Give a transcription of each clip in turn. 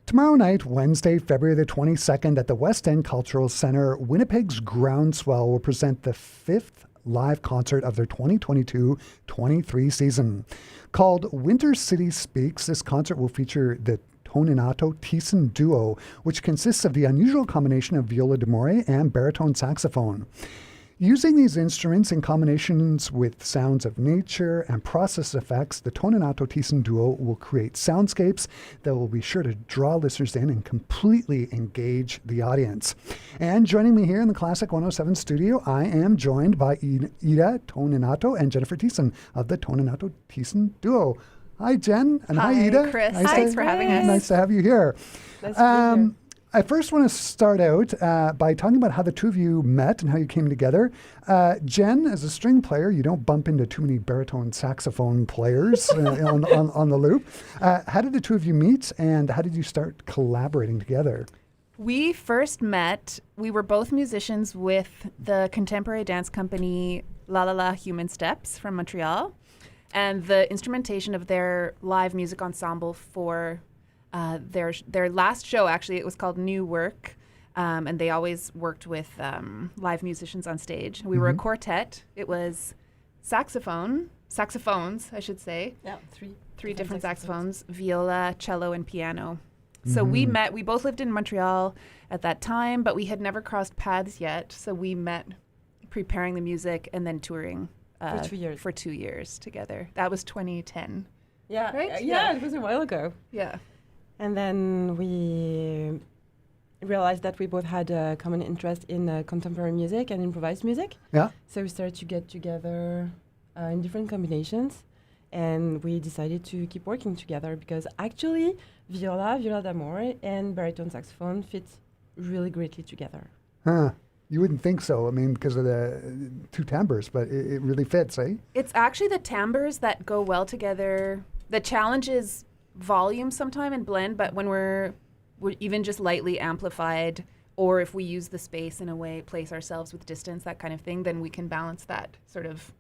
Tomorrow night, Wednesday, February the 22nd, at the West End Cultural Centre, Winnipeg's GroundSwell will present the fifth live concert of their 2022-23 season. Called Winter City Speaks, this concert will feature the Toninato Thiessen Duo, which consists of the unusual combination of viola d'amore and baritone saxophone. Using these instruments in combinations with sounds of nature and process effects, the Toninato Thiessen Duo will create soundscapes that will be sure to draw listeners in and completely engage the audience. And joining me here in the Classic 107 studio, I am joined by Ida Toninato and Jennifer Thiessen of the Toninato Thiessen Duo. Hi, Jen, and hi, Ida. Chris. Thanks for having us. Nice to have you here. Nice to be here. I first want to start out by talking about how the two of you met and how you came together. Jen, as a string player, you don't bump into too many baritone saxophone players on the loop. How did the two of you meet, and how did you start collaborating together? We first met, we were both musicians with the contemporary dance company La La La Human Steps from Montreal, and the instrumentation of their live music ensemble for their last show, actually, it was called New Work, and they always worked with live musicians on stage. We were a quartet. It was saxophones, I should say. Yeah, three different saxophones, viola, cello, and piano. So we met. We both lived in Montreal at that time, but we had never crossed paths yet. So we met preparing the music and then touring for 2 years together. That was 2010. Yeah, right? Yeah, it was a while ago. Yeah. And then we realized that we both had a common interest in contemporary music and improvised music. Yeah. So we started to get together in different combinations, and we decided to keep working together because actually viola d'amore, and baritone saxophone fit really greatly together. Huh. You wouldn't think so, I mean, because of the two timbres, but it really fits, eh? It's actually the timbres that go well together. The challenge is volume sometime and blend, but when we're even just lightly amplified, or if we use the space in a way, place ourselves with distance, that kind of thing, then we can balance that sort of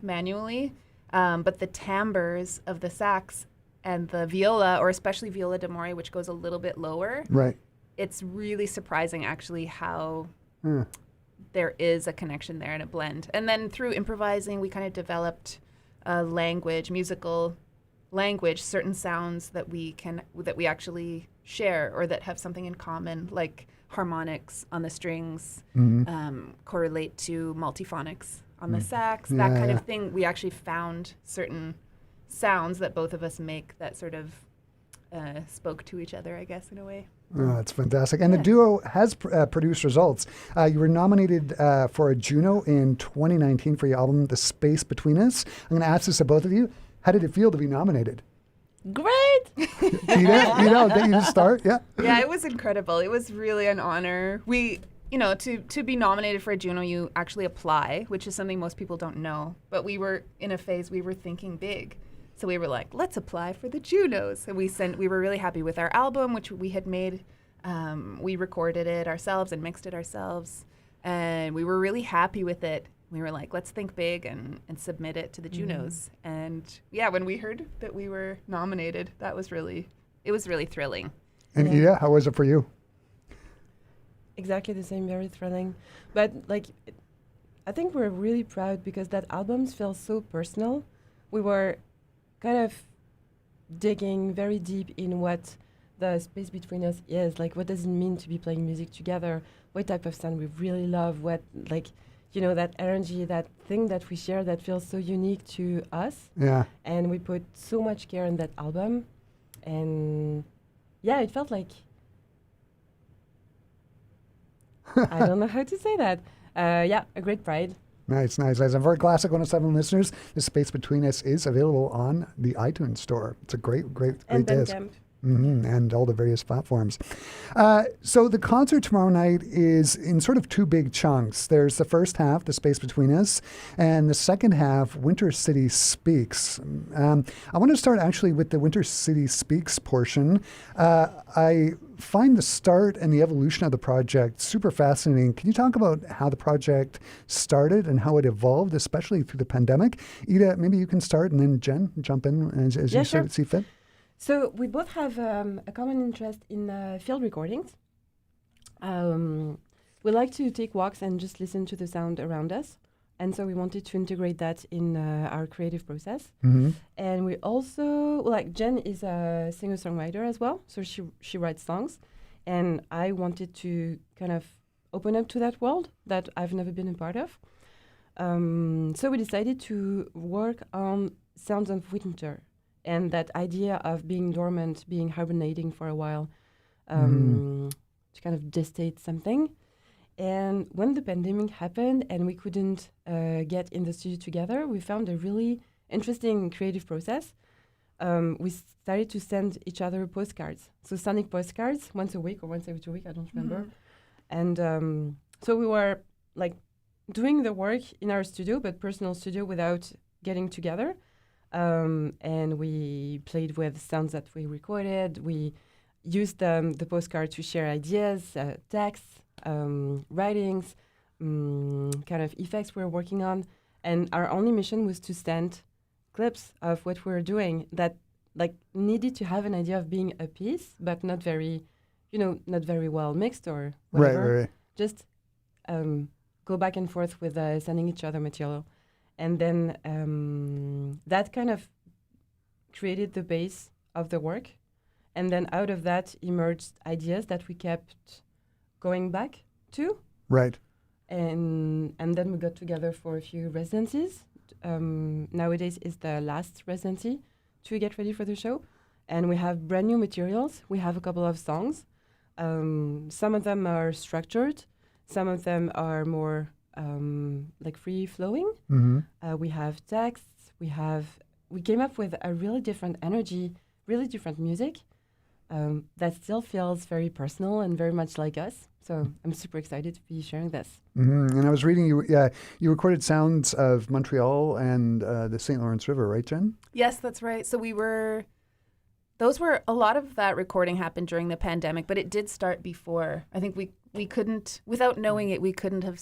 manually. But the timbres of the sax and the viola, or especially viola d'amore, which goes a little bit lower, right? It's really surprising actually how there is a connection there and a blend. And then through improvising, we kind of developed a musical language, certain sounds that we actually share or that have something in common, like harmonics on the strings correlate to multiphonics on the sax, that kind of thing. We actually found certain sounds that both of us make that sort of spoke to each other, I guess, in a way. Oh, that's fantastic. And the duo has produced results. You were nominated for a Juno in 2019 for your album, The Space Between Us. I'm going to ask this to both of you. How did it feel to be nominated? Great! You start? Yeah. Yeah, it was incredible. It was really an honor. To be nominated for a Juno, you actually apply, which is something most people don't know. But we were in a phase, we were thinking big. So we were like, let's apply for the Junos. And we were really happy with our album, which we had made. We recorded it ourselves and mixed it ourselves. And we were really happy with it. We were like, let's think big and submit it to the Junos. And yeah, when we heard that we were nominated, it was really thrilling. And Ida, how was it for you? Exactly the same, very thrilling. But I think we're really proud because that album feels so personal. We were kind of digging very deep in what the space between us is. Like, what does it mean to be playing music together? What type of sound we really love? That energy, that thing that we share that feels so unique to us. Yeah. And we put so much care in that album. And yeah, it felt like, I don't know how to say that. A great pride. Nice. And for Classic 107 listeners, The Space Between Us is available on the iTunes store. It's a great disc. And all the various platforms. So the concert tomorrow night is in sort of two big chunks. There's the first half, The Space Between Us, and the second half, Winter City Speaks. I want to start actually with the Winter City Speaks portion. I find the start and the evolution of the project super fascinating. Can you talk about how the project started and how it evolved, especially through the pandemic? Ida, maybe you can start, and then Jen, jump in as you see fit. So we both have a common interest in field recordings. We like to take walks and just listen to the sound around us. And so we wanted to integrate that in our creative process. Mm-hmm. And we also, like Jen is a singer-songwriter as well. So she writes songs. And I wanted to kind of open up to that world that I've never been a part of. So we decided to work on sounds of winter and that idea of being dormant, being hibernating for a while, to kind of gestate something. And when the pandemic happened and we couldn't get in the studio together, we found a really interesting creative process. We started to send each other postcards. So sonic postcards, once a week or once every 2 weeks, I don't remember. And so we were like doing the work in our studio, but personal studio without getting together. And we played with sounds that we recorded. We used the postcard to share ideas, texts, writings, kind of effects we were working on. And our only mission was to send clips of what we were doing that like needed to have an idea of being a piece, but not very, not very well mixed or whatever. Right. Just go back and forth with sending each other material. And then that kind of created the base of the work. And then out of that emerged ideas that we kept going back to. Right. And then we got together for a few residencies. Nowadays is the last residency to get ready for the show. And we have brand new materials. We have a couple of songs. Some of them are structured. Some of them are more like free-flowing. Mm-hmm. We have texts. We came up with a really different energy, really different music that still feels very personal and very much like us. So I'm super excited to be sharing this. Mm-hmm. And I was reading you recorded sounds of Montreal and the St. Lawrence River, right, Jen? Yes, that's right. So a lot of that recording happened during the pandemic, but it did start before. I think we couldn't, without knowing it, we couldn't have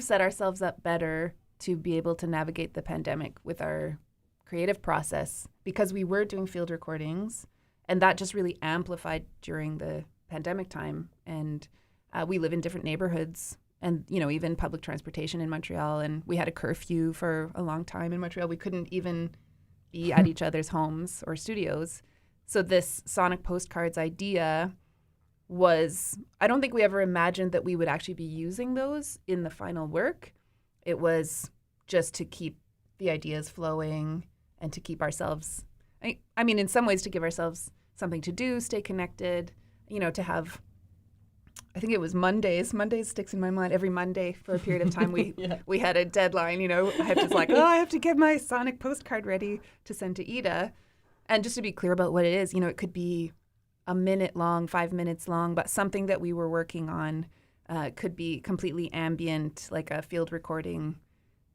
set ourselves up better to be able to navigate the pandemic with our creative process, because we were doing field recordings, and that just really amplified during the pandemic time. And we live in different neighborhoods, and even public transportation in Montreal, and we had a curfew for a long time in Montreal. We couldn't even be at each other's homes or studios. So this sonic postcards idea was, I don't think we ever imagined that we would actually be using those in the final work. It was just to keep the ideas flowing and to keep ourselves, I mean, in some ways to give ourselves something to do, stay connected, to have, I think it was Mondays. Mondays sticks in my mind. Every Monday for a period of time, we had a deadline. I have to I have to get my sonic postcard ready to send to Ida. And just to be clear about what it is, it could be a minute long, 5 minutes long, but something that we were working on could be completely ambient, like a field recording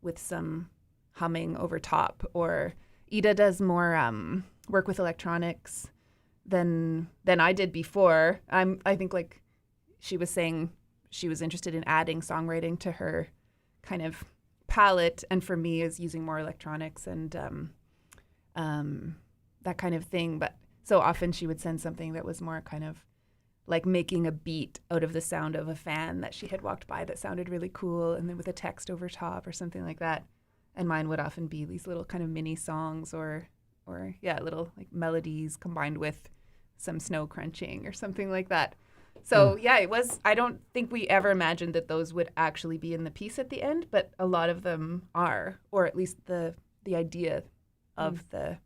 with some humming over top. Or Ida does more work with electronics than I did before. I think like she was saying she was interested in adding songwriting to her kind of palette, and for me is using more electronics and that kind of thing. But so often she would send something that was more kind of like making a beat out of the sound of a fan that she had walked by that sounded really cool, and then with a text over top or something like that. And mine would often be these little kind of mini songs or little like melodies combined with some snow crunching or something like that. So it was, I don't think we ever imagined that those would actually be in the piece at the end, but a lot of them are, or at least the idea of the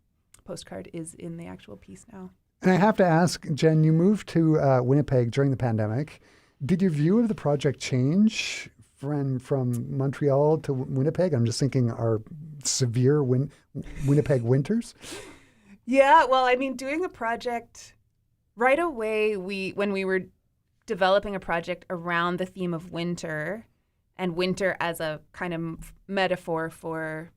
postcard is in the actual piece now. And I have to ask, Jen, you moved to Winnipeg during the pandemic. Did your view of the project change from Montreal to Winnipeg? I'm just thinking our severe Winnipeg winters. Yeah, well, I mean, doing a project right away, when we were developing a project around the theme of winter, and winter as a kind of metaphor for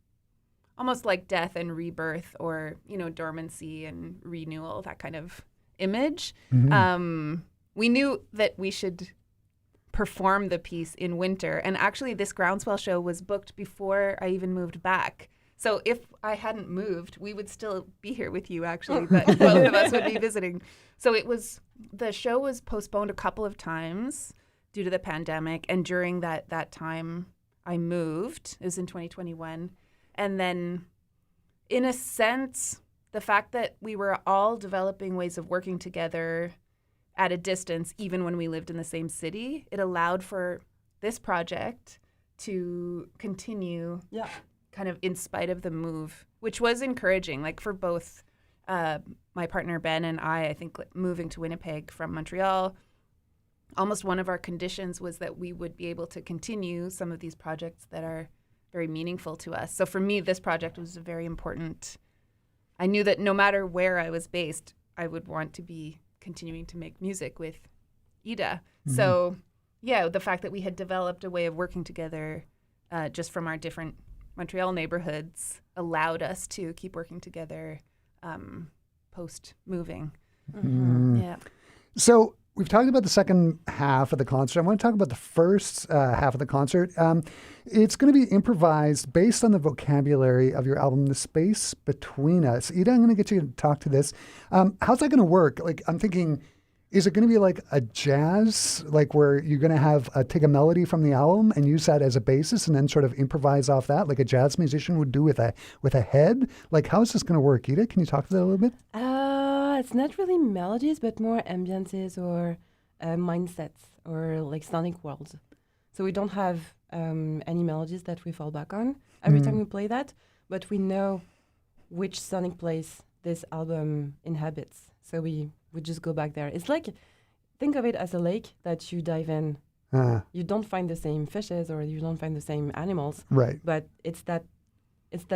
almost like death and rebirth, or, dormancy and renewal, that kind of image. Mm-hmm. We knew that we should perform the piece in winter. And actually, this GroundSwell show was booked before I even moved back. So if I hadn't moved, we would still be here with you, actually, but both of us would be visiting. So the show was postponed a couple of times due to the pandemic. And during that time, I moved. It was in 2021. And then, in a sense, the fact that we were all developing ways of working together at a distance, even when we lived in the same city, it allowed for this project to continue kind of in spite of the move, which was encouraging, like for both my partner Ben and I think moving to Winnipeg from Montreal, almost one of our conditions was that we would be able to continue some of these projects that are very meaningful to us. So for me, this project was very important. I knew that no matter where I was based, I would want to be continuing to make music with Ida. Mm-hmm. So yeah, the fact that we had developed a way of working together just from our different Montreal neighborhoods allowed us to keep working together post-moving. Mm-hmm. Yeah. So we've talked about the second half of the concert. I want to talk about the first half of the concert. It's going to be improvised based on the vocabulary of your album, The Space Between Us. Ida, I'm going to get you to talk to this. How's that going to work? Like, I'm thinking, is it going to be like a jazz, like where you're going to have take a melody from the album and use that as a basis and then sort of improvise off that, like a jazz musician would do with a head? Like, how is this going to work, Ida? Can you talk to that a little bit? It's not really melodies, but more ambiances or mindsets or like sonic worlds. So we don't have any melodies that we fall back on every time we play that, but we know which sonic place this album inhabits. So we just go back there. It's like, think of it as a lake that you dive in. You don't find the same fishes or you don't find the same animals. Right. But it's that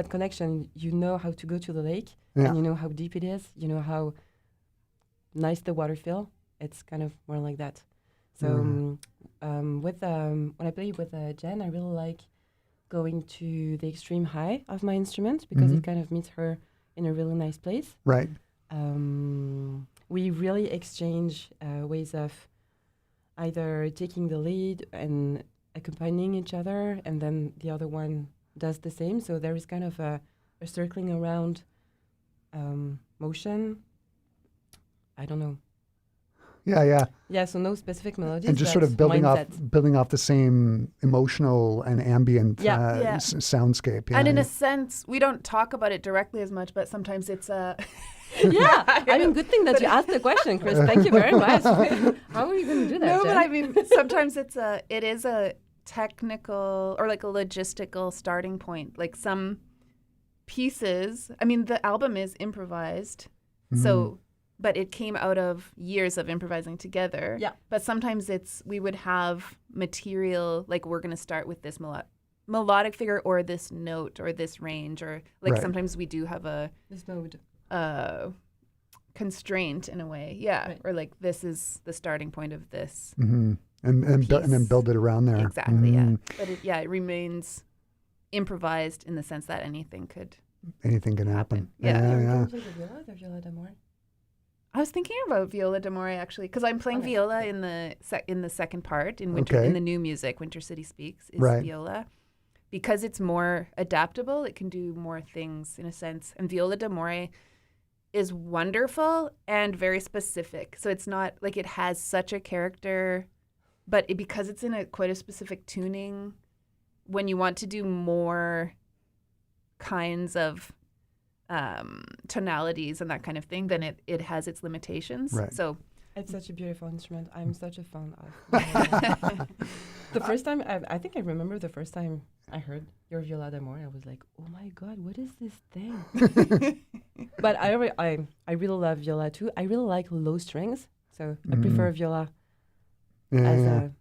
connection. You know how to go to the lake and you know how deep it is. You know how nice the water feel. It's kind of more like that. So when I play with Jen, I really like going to the extreme high of my instrument because it kind of meets her in a really nice place. Right. We really exchange ways of either taking the lead and accompanying each other, and then the other one does the same. So there is kind of a circling around motion. I don't know. Yeah. So no specific melodies. And just sort of building off the same emotional and ambient soundscape. Yeah. And in a sense, we don't talk about it directly as much, but sometimes it's yeah, I mean, good thing that you asked the question, Chris. Thank you very much. How are you going to do that, No, Jen? but I mean, sometimes it is a technical or like a logistical starting point. Like some pieces, I mean, the album is improvised, so, but it came out of years of improvising together. Yeah. But sometimes we would have material, like we're going to start with this melodic figure or this note or this range, or like sometimes we do have this mode. Constraint in a way, or like this is the starting point of this, and then build it around there. Exactly, yeah. But it remains improvised in the sense that anything can happen. Yeah. The viola d'amore. I was thinking about viola d'amore actually, because I'm playing viola in the second part in winter in the new music. Winter City Speaks is viola. Because it's more adaptable, it can do more things in a sense. And viola d'amore is wonderful and very specific. So it's not like it has such a character, but because it's in quite a specific tuning, when you want to do more kinds of tonalities and that kind of thing, then it has its limitations. Right. So it's such a beautiful instrument. I'm such a fan of. The first time, I think I remember the first time I heard your viola d'amore, I was like, oh my God, what is this thing? But I really love viola too. I really like low strings, so I prefer viola as a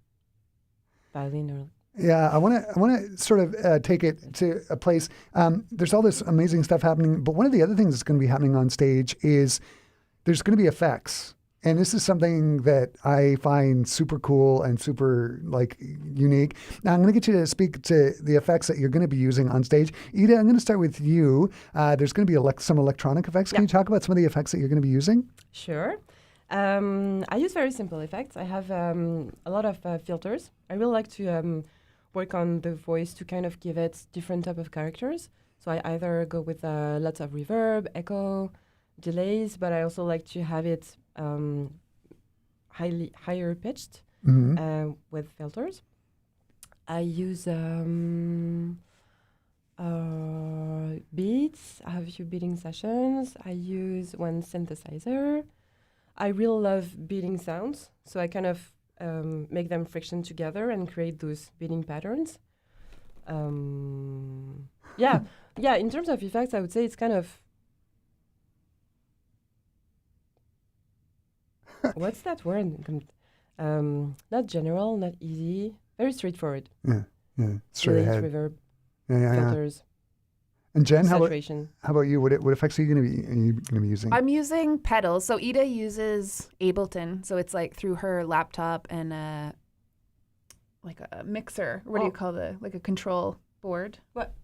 violin or. Yeah, I want to sort of take it to a place. There's all this amazing stuff happening, but one of the other things that's going to be happening on stage is there's going to be effects. And this is something that I find super cool and super unique. Now I'm going to get you to speak to the effects that you're going to be using on stage. Ida, I'm going to start with you. There's going to be some electronic effects. Can you talk about some of the effects that you're going to be using? Sure. I use very simple effects. I have a lot of filters. I really like to work on the voice to kind of give it different type of characters. So I either go with lots of reverb, echo, delays, but I also like to have it higher pitched with filters. I use beats. I have a few beating sessions. I use one synthesizer. I really love beating sounds, so I kind of make them friction together and create those beating patterns. Yeah. In terms of effects, I would say it's kind of what's that word? Not general, not easy, very straightforward. Yeah, straight Delays, ahead. reverb, Yeah. filters, And Jen, how saturation. about you? What effects are you going to be using? I'm using pedals. So Ida uses Ableton, so it's like through her laptop and like a mixer. What do you call like a control board? What?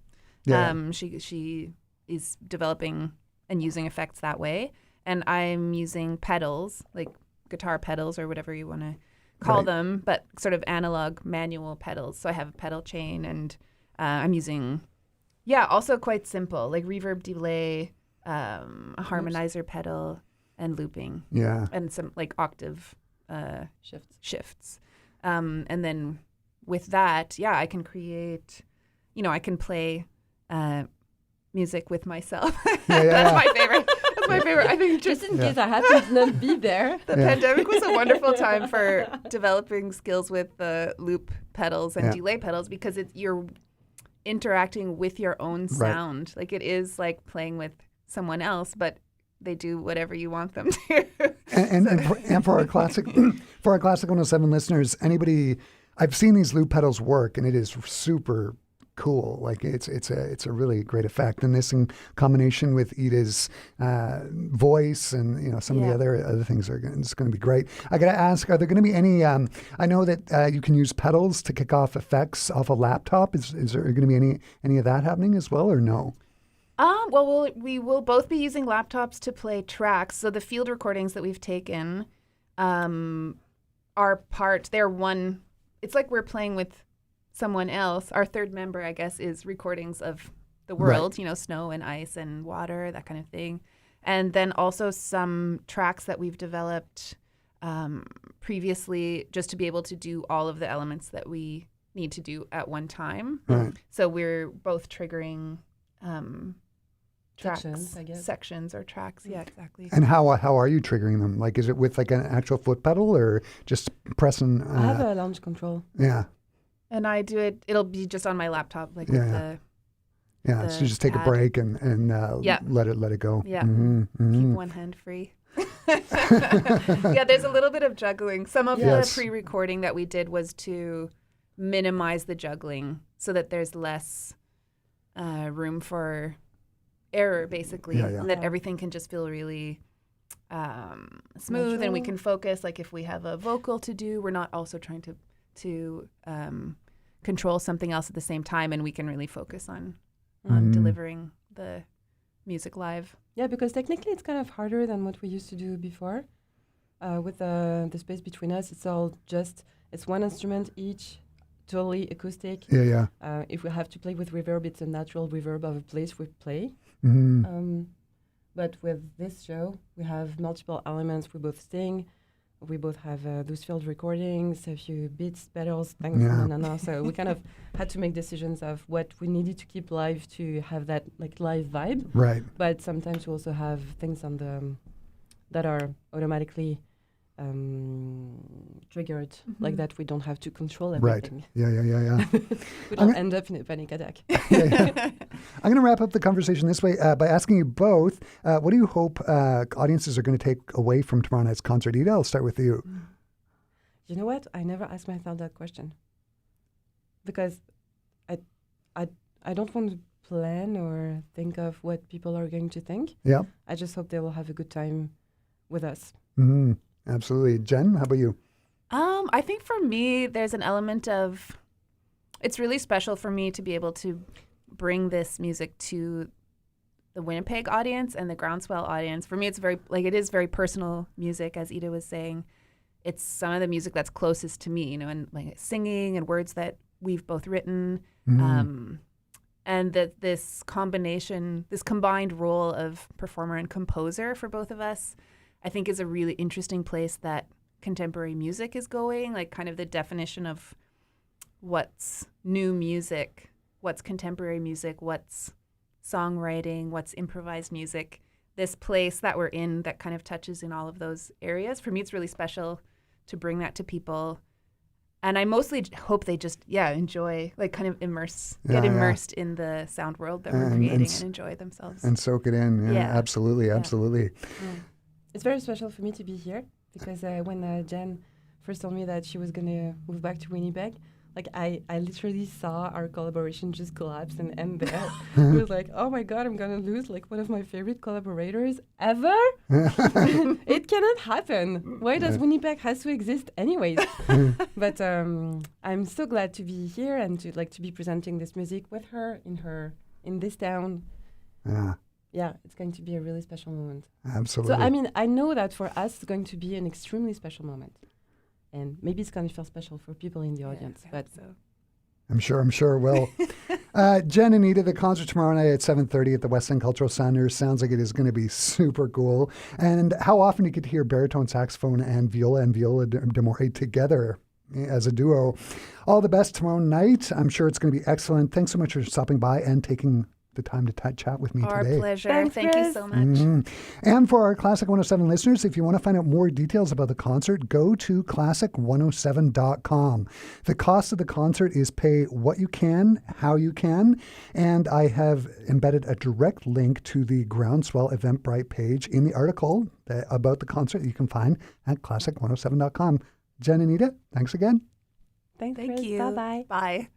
Yeah. She is developing and using effects that way, and I'm using pedals, like guitar pedals or whatever you want to call them, but sort of analog manual pedals. So I have a pedal chain, and I'm using, also quite simple, like reverb, delay, a harmonizer pedal, and looping. Yeah. And some like octave shifts. And then with that, I can create, I can play music with myself. That's my favorite. That's my favorite. I think just in case I happen to not be there. The pandemic was a wonderful time for developing skills with the loop pedals and delay pedals, because you're interacting with your own sound. Like, it is like playing with someone else, but they do whatever you want them to. and for our classic 107 listeners, I've seen these loop pedals work, and it is super cool. Like, it's a really great effect, and this in combination with Ida's voice and some of the other things it's going to be great. I got to ask, are there going to be any? I know that you can use pedals to kick off effects off a laptop. Is there going to be any of that happening as well, or no? Well, we will both be using laptops to play tracks. So the field recordings that we've taken are they're one. It's like we're playing with someone else. Our third member, I guess, is recordings of the world, snow and ice and water, that kind of thing. And then also some tracks that we've developed previously, just to be able to do all of the elements that we need to do at one time. Right. So we're both triggering tracks, sections, I guess. Sections or tracks. Yeah, exactly. And how are you triggering them? Like, is it with like an actual foot pedal, or just pressing? I have a launch control. Yeah. And I do it. It'll be just on my laptop, like with the. Yeah. So you just take a break and let it go. Yeah. Mm-hmm. Keep one hand free. There's a little bit of juggling. Some of the pre-recording that we did was to minimize the juggling so that there's less room for error, basically, and that everything can just feel really smooth. Natural. And we can focus. Like, if we have a vocal to do, we're not also trying to control something else at the same time, and we can really focus on delivering the music live. Yeah, because technically it's kind of harder than what we used to do before. With the space between us, it's one instrument each, totally acoustic. Yeah. If we have to play with reverb, it's a natural reverb of a place we play. Mm-hmm. But with this show, we have multiple elements. We both sing. We both have those field recordings, a few beats, pedals, So we kind of had to make decisions of what we needed to keep live to have that like live vibe. Right. But sometimes we also have things on that are automatically triggered, like that. We don't have to control everything. Right. Yeah. We don't end up in a panic attack. I'm going to wrap up the conversation this way by asking you both, what do you hope audiences are going to take away from tomorrow night's concert? Ida, I'll start with you. You know what? I never asked myself that question, because I don't want to plan or think of what people are going to think. Yeah. I just hope they will have a good time with us. Mm-hmm. Absolutely. Jen, how about you? I think for me, there's an element of, it's really special for me to be able to bring this music to the Winnipeg audience and the GroundSwell audience. For me, it's it is very personal music, as Ida was saying. It's some of the music that's closest to me, and like singing and words that we've both written. and that this combined role of performer and composer for both of us, I think is a really interesting place that contemporary music is going, like kind of the definition of what's new music, what's contemporary music, what's songwriting, what's improvised music. This place that we're in that kind of touches in all of those areas. For me, it's really special to bring that to people. And I mostly hope they just, enjoy, like kind of get immersed in the sound world that we're creating and enjoy themselves. And soak it in. Yeah. Absolutely. It's very special for me to be here because when Jen first told me that she was going to move back to Winnipeg, like I literally saw our collaboration just collapse and end there. It was like, oh my God, I'm going to lose like one of my favorite collaborators ever. It cannot happen. Why does Winnipeg has to exist anyways? But I'm so glad to be here and to be presenting this music with her in this town. Yeah, it's going to be a really special moment. Absolutely. So, I mean, I know that for us, it's going to be an extremely special moment. And maybe it's going to feel special for people in the audience. But so. I'm sure. Well, Jen and Anita, the concert tomorrow night at 7:30 at the West End Cultural Center sounds like it is going to be super cool. And how often you get to hear baritone saxophone and Viola de More together as a duo. All the best tomorrow night. I'm sure it's going to be excellent. Thanks so much for stopping by and taking the time to chat with me today. Our pleasure. Thanks, Thank you so much. Mm-hmm. And for our Classic 107 listeners, if you want to find out more details about the concert, go to classic107.com. The cost of the concert is pay what you can, how you can, and I have embedded a direct link to the GroundSwell Eventbrite page in the article about the concert that you can find at classic107.com. Jen and Anita, thanks again. thank Thank Chris. you. Bye-bye. Bye.